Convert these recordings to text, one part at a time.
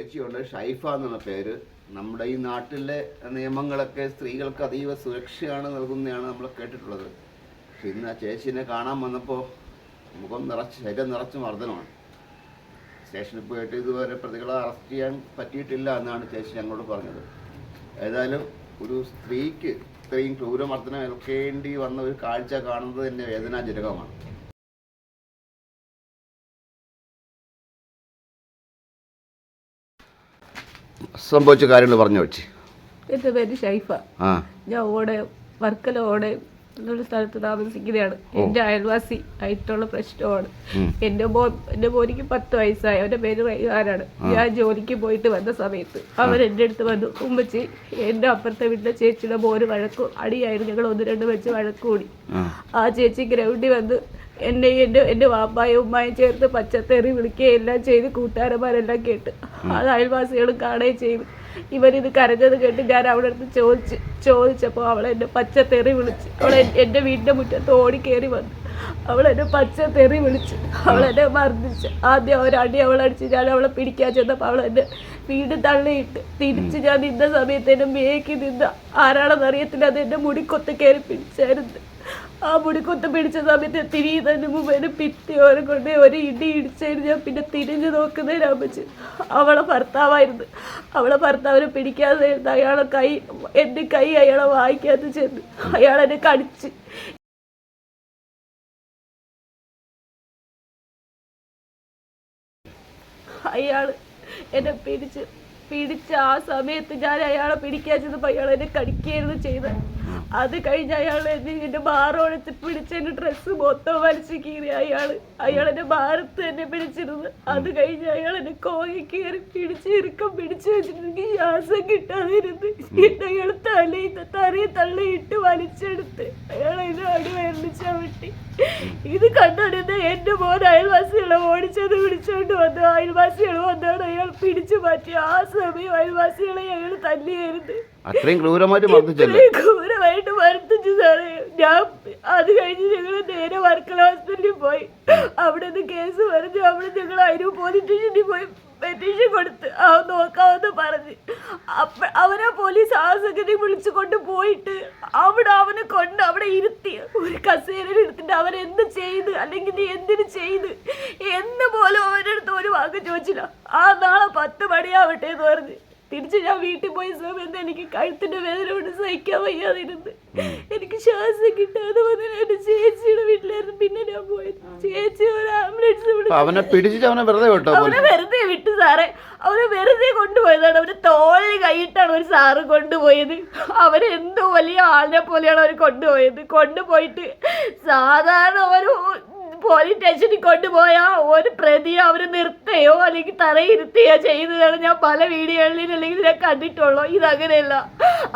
ചേച്ചിയുണ്ട്, ഷൈഫ എന്നുള്ള പേര്. നമ്മുടെ ഈ നാട്ടിലെ നിയമങ്ങളൊക്കെ സ്ത്രീകൾക്ക് അതീവ സുരക്ഷയാണ് നൽകുന്നതാണ് നമ്മൾ കേട്ടിട്ടുള്ളത്. പക്ഷെ ഇന്ന് ആ ചേച്ചീനെ കാണാൻ വന്നപ്പോൾ ശരീരം നിറച്ച് മർദ്ദനമാണ്. സ്റ്റേഷനിൽ പോയിട്ട് ഇതുവരെ പ്രതികളെ അറസ്റ്റ് ചെയ്യാൻ പറ്റിയിട്ടില്ല എന്നാണ് ചേച്ചി ഞങ്ങളോട് പറഞ്ഞത്. ഏതായാലും ഒരു സ്ത്രീക്ക് ഇത്രയും ക്രൂരമർദ്ദനം ഏൽക്കേണ്ടി വന്ന ഒരു കാഴ്ച കാണുന്നത് തന്നെ വേദനാജനകമാണ്. സംഭവിച്ച കാര്യങ്ങൾ പറഞ്ഞു വെച്ച്. എൻ്റെ പേര് ഷൈഫ. ഞാൻ വർക്കല എന്നുള്ള സ്ഥലത്ത് താമസിക്കുന്നതാണ്. എൻ്റെ അയൽവാസി ആയിട്ടുള്ള പ്രശ്നമാണ്. എൻ്റെ മോനിക്ക് 10 വയസ്സായി. അവൻ്റെ പേര് റൈഹാനാണ്. ഞാൻ ജോലിക്ക് പോയിട്ട് വന്ന സമയത്ത് അവൻ എൻ്റെ അടുത്ത് വന്നു, ഉമ്മച്ചി എൻ്റെ അപ്പുറത്തെ വീട്ടിലെ ചേച്ചിയുടെ മോന് അടിയായിരുന്നു. ഞങ്ങൾ 1-2 വെച്ച് വഴക്കൂടി. ആ ചേച്ചി ഗ്രൗണ്ടിൽ വന്ന് എൻ്റെ വാപ്പായും ഉമ്മായും ചേർത്ത് പച്ചത്തേറി വിളിക്കുകയും എല്ലാം ചെയ്ത് കൂട്ടുകാരന്മാരെല്ലാം കേട്ട് അത് അയൽവാസികളും കാണുകയും ചെയ്തു. ഇവരിത് കരഞ്ഞത് കേട്ട് ഞാൻ അവളുടെ അടുത്ത് ചോദിച്ചപ്പോൾ അവളെന്നെ പച്ചത്തേറി വിളിച്ച്. എൻ്റെ വീടിൻ്റെ മുറ്റത്ത് ഓടിക്കേറി വന്നു. അവളെന്നെ പച്ചത്തേറി വിളിച്ച് അവളെന്നെ മർദ്ദിച്ച്. ആദ്യം ഒരടി അവളടിച്ച്. ഞാൻ അവളെ പിടിക്കാൻ ചെന്നപ്പോൾ അവളെന്നെ വീട് തള്ളിയിട്ട് തിരിച്ച് ഞാൻ നിന്ന സമയത്ത് എന്നെ മേക്കി നിന്ന ആരാണെന്നറിയത്തില്ല. അത് എൻ്റെ മുടിക്കൊത്ത് കയറി പിടിച്ചായിരുന്നു. ആ മുടിക്കൊത്ത് പിടിച്ച സമയത്ത് തിരിയുന്നതിന് മുമ്പ് എന്നെ ഭിത്തിയോരം കൊണ്ട് ഒരു ഇടി ഇടിച്ചായിരുന്നു. ഞാൻ പിന്നെ തിരിഞ്ഞു നോക്കുന്നതിനാകുമ്പോൾ അവളെ ഭർത്താവായിരുന്നു. അവളെ ഭർത്താവിനെ പിടിക്കാതെ എൻ്റെ കൈ അയാളെ വായിക്കാതെ ചെന്ന് അയാളെന്നെ കടിച്ച്. അയാൾ എന്നെ പിടിച്ച് ആ സമയത്ത് ഞാൻ അയാളെ പിടിക്കാൻ ചെന്നപ്പോൾ അയാൾ എന്നെ കടിക്കുകയായിരുന്നു ചെയ്തത്. അത് കഴിഞ്ഞ് അയാൾ എൻ്റെ ബാറോടത്ത് പിടിച്ച് എൻ്റെ ഡ്രസ്സ് മൊത്തം വലിച്ചു കീറി. അയാളെൻ്റെ ഭാരത്ത് തന്നെ പിടിച്ചിരുന്നു. അത് കഴിഞ്ഞ് അയാൾ എന്നെ കോഴി കയറി ഇറുക്കം പിടിച്ചു വെച്ചിട്ട് എനിക്ക് ശ്വാസം കിട്ടാതെ ഇരുന്ന് അയാൾ തറയെ തള്ളിയിട്ട് വലിച്ചെടുത്ത് അയാൾ എന്നെ അടിവയറിന് ചവിട്ടി. ഇത് കണ്ടുകൊണ്ടിരുന്ന എൻ്റെ മോൻ അയൽവാസികളെ ഓടിച്ചത് പിടിച്ചുകൊണ്ട് വന്നു. അയൽവാസികൾ വന്നാണ് അയാൾ പിടിച്ചു മാറ്റി. ആ സമയം അയൽവാസികളെ അയാൾ തല്ലിയായിരുന്നു. അത്രയും ക്രൂരമായിട്ട് മർദ്ദിച്ചു സാറേ. ഞാൻ അത് കഴിഞ്ഞ് ഞങ്ങൾ നേരെ വർക്കല ഹോസ്പിറ്റലിൽ പോയി. അവിടെ നിന്ന് കേസ് പറഞ്ഞു. അവിടെ ഞങ്ങൾ അരൂർ പോലീസ് സ്റ്റേഷനിൽ പോയി പെറ്റീഷൻ കൊടുത്ത് നോക്കാമെന്ന് പറഞ്ഞ് അവനെ പോലീസ് ആ സംഗതി വിളിച്ചു കൊണ്ട് പോയിട്ട് അവിടെ ഇരുത്തി ഒരു കസേരയിൽ ഇരുത്തിട്ട് അവൻ എന്ത് ചെയ്ത് അല്ലെങ്കിൽ നീ എന്തിനു ചെയ്ത് എന്ന് പോലും അവൻ്റെ അടുത്ത് ഒരു വാക്ക് ചോദിച്ചില്ല. നാളെ 10 മണിയാവട്ടെ എന്ന് പറഞ്ഞ് തിരിച്ച് ഞാൻ വീട്ടിൽ പോയ സമയത്ത് എനിക്ക് കഴുത്തിന്റെ വേദന കൊണ്ട് സഹിക്കാൻ വയ്യാതിരുന്ന് എനിക്ക് ശ്വാസം കിട്ടാതെ വന്ന് എന്റെ ചേച്ചിയുടെ വീട്ടിലായിരുന്നു. പിന്നെ ഞാൻ പോയത് ചേച്ചി ഒരു ആംബുലൻസ് അവനെ വെറുതെ വിട്ടു സാറേ. അവനെ വെറുതെ കൊണ്ടുപോയതാണ്. അവന് തോളിൽ കൈയിട്ടാണ് ഒരു സാറ് കൊണ്ടുപോയത്. അവരെന്തോ വലിയ ആളിനെ പോലെയാണ് അവർ കൊണ്ടുപോയിട്ട് സാധാരണ ഒരു പോലീസ് സ്റ്റേഷനിൽ കൊണ്ടുപോയാ ഒരു പ്രതിയെ അവർ നിർത്തുകയോ അല്ലെങ്കിൽ തറയിരുത്തുകയോ ചെയ്തതാണ് ഞാൻ പല വീഡിയോകളിൽ അല്ലെങ്കിൽ ഞാൻ കണ്ടിട്ടുള്ളൂ. ഇതങ്ങനെയല്ല.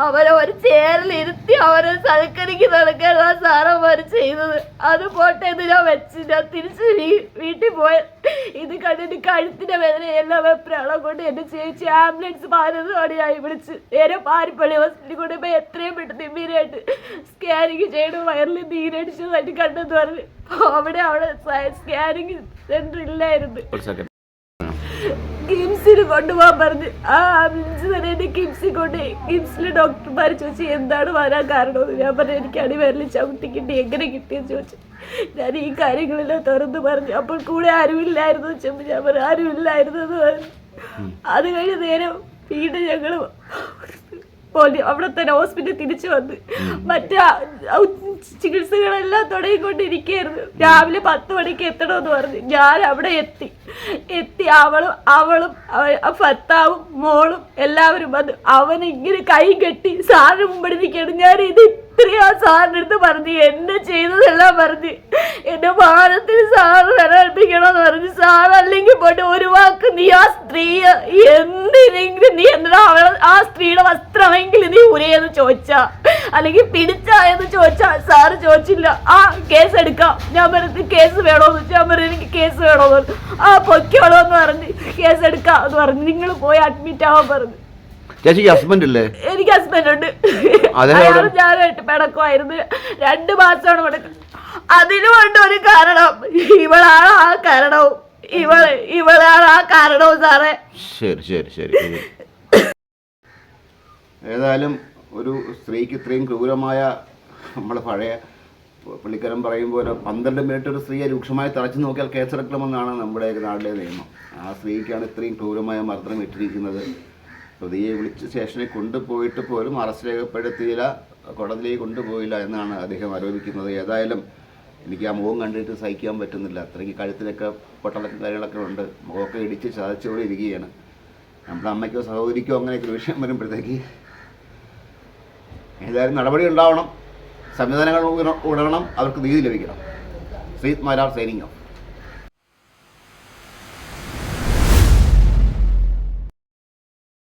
അവരെ ഒരു ചേരിലിരുത്തി അവരെ സൽക്കരിക്ക് നടക്കാൻ ആ സാറന്മാർ ചെയ്തത്. അത് പോട്ടെ എന്ന് ഞാൻ തിരിച്ച് വീട്ടിൽ പോയ ഇത് കണ്ടിട്ട് കഴുത്തിന്റെ വേദന എല്ലാ വെപ്രാളം കൊണ്ട് എന്റെ ചേച്ചി ആംബുലൻസ് 11 മണിയായി വിളിച്ച് നേരെ പാരിപ്പള്ളി ഹോസ്പിറ്റലിൽ കൊണ്ടുപോയി എത്രയും പെട്ടെന്ന് ഇമ്മീഡിയറ്റ് സ്കാനിങ് ചെയ്യണം. വയറിൽ നീരടിച്ചതായിട്ട് കണ്ടെന്ന് പറഞ്ഞ് അവിടെ സ്കാനിങ് സെന്റർ ഇല്ലായിരുന്നു. കിംസിന് കൊണ്ടുപോകാൻ പറഞ്ഞ് ആ ആംബുലൻസ് തന്നെ എന്നെ കിംസിൽ കൊണ്ടുപോയി. കിംസിലെ ഡോക്ടർമാർ ചോദിച്ചു എന്താണ് വരാൻ കാരണമെന്ന്. ഞാൻ പറഞ്ഞു എനിക്ക് അടിവയറിൽ ചവിട്ടി കിട്ടി. എങ്ങനെ കിട്ടിയെന്ന് ചോദിച്ചു. ഞാൻ ഈ കാര്യങ്ങളെല്ലാം തുറന്ന് പറഞ്ഞു. അപ്പോൾ കൂടെ ആരുമില്ലായിരുന്നു വെച്ചപ്പോൾ ഞാൻ പറഞ്ഞു ആരുമില്ലായിരുന്നു എന്ന് പറഞ്ഞു. അത് കഴിഞ്ഞ് നേരെ വീണ്ടും ഞങ്ങൾ അവിടെ തന്നെ ഹോസ്പിറ്റലിൽ തിരിച്ചു വന്ന് മറ്റേ ചികിത്സകളെല്ലാം തുടങ്ങിക്കൊണ്ടിരിക്കുകയായിരുന്നു. രാവിലെ 10 മണിക്ക് എത്തണമെന്ന് പറഞ്ഞു. ഞാൻ അവിടെ എത്തി അവളും ഭർത്താവും മോളും എല്ലാവരും വന്ന് അവനിങ്ങനെ കൈ കെട്ടി സാറിന് മുമ്പിൽ നിൽക്കണം. ഞാൻ ഇത്രയും ആ സാറിൻ്റെ അടുത്ത് പറഞ്ഞു എന്നെ ചെയ്തതെല്ലാം പറഞ്ഞ് എന്റെ ഭാരത്തിന് സാറ് നിലനിൽപ്പിക്കണമെന്ന് പറഞ്ഞു. സാർ അല്ലെങ്കിൽ പോയിട്ട് ഒരു വാക്ക് നീ ആ സ്ത്രീയെ എന്തിനെങ്കിലും നീ എന്താ ആ സ്ത്രീയുടെ വസ്ത്രമെങ്കിലും നീ ഉരയെന്ന് ചോദിച്ചാ അല്ലെങ്കിൽ പിടിച്ചായെന്ന് ചോദിച്ചാ സാറ് ചോദിച്ചില്ല. ആ കേസ് എടുക്കാം. ഞാൻ പറഞ്ഞു കേസ് വേണോന്ന് വെച്ചാൽ ഞാൻ പറഞ്ഞു എനിക്ക് കേസ് വേണോന്ന് പറഞ്ഞു. പൊയ്ക്കോളൂ എന്ന് പറഞ്ഞ് കേസ് എടുക്കാം എന്ന് പറഞ്ഞു. നിങ്ങൾ പോയി അഡ്മിറ്റ് ആവാൻ പറഞ്ഞു. ചേച്ചിക്ക് ഹസ്ബൻഡ് ഇല്ലേ? എനിക്ക് ഹസ്ബൻഡ് ഉണ്ട്. ഞാനായിട്ട് പിണക്കമായിരുന്നു. 2 മാസമാണ് പിണക്കം. അതിനുകൊണ്ട് ഒരു കാരണം ഇവളാണ് ആ കാരണവും. ഇവളാണ് ആ കാരണവും സാറേ. ശരി ശരി ശരി. ഏതായാലും ഒരു സ്ത്രീക്ക് ഇത്രയും ക്രൂരമായ, നമ്മൾ പഴയ പുള്ളിക്കാരൻ പറയുമ്പോൾ 12 മിനിറ്റ് ഒരു സ്ത്രീയെ രൂക്ഷമായി തളച്ചു നോക്കിയാൽ കേസെടുക്കണമെന്നാണ് നമ്മുടെ നാട്ടിലെ നിയമം. ആ സ്ത്രീക്കാണ് ഇത്രയും ക്രൂരമായ മർദ്ദനം ഇട്ടിരിക്കുന്നത്. പ്രതിയെ വിളിച്ച് സ്റ്റേഷനിൽ കൊണ്ടുപോയിട്ട് പോലും അറസ്റ്റ് രേഖപ്പെടുത്തിയില്ല, കോടതിയിലേക്ക് കൊണ്ടുപോയില്ല എന്നാണ് അദ്ദേഹം ആരോപിക്കുന്നത്. ഏതായാലും എനിക്ക് ആ മുഖം കണ്ടിട്ട് സഹിക്കാൻ പറ്റുന്നില്ല. അത്രയ്ക്ക് കഴുത്തിലൊക്കെ പൊട്ടലൊക്കെ കാര്യങ്ങളൊക്കെ ഉണ്ട്, മുഖമൊക്കെ ഇടിച്ച് ചതച്ചുകൂടി ഇരിക്കുകയാണ്. നമ്മുടെ അമ്മയ്ക്കോ സഹോദരിക്കോ അങ്ങനെയൊക്കെ ഒരു വിഷയം വരുമ്പോഴത്തേക്ക് ഏതായാലും നടപടി ഉണ്ടാവണം, സംവിധാനങ്ങൾ ഉണരണം, അവർക്ക് നീതി ലഭിക്കണം. ശ്രീത് മാരാർ സൈനിങ് ഓഫ്.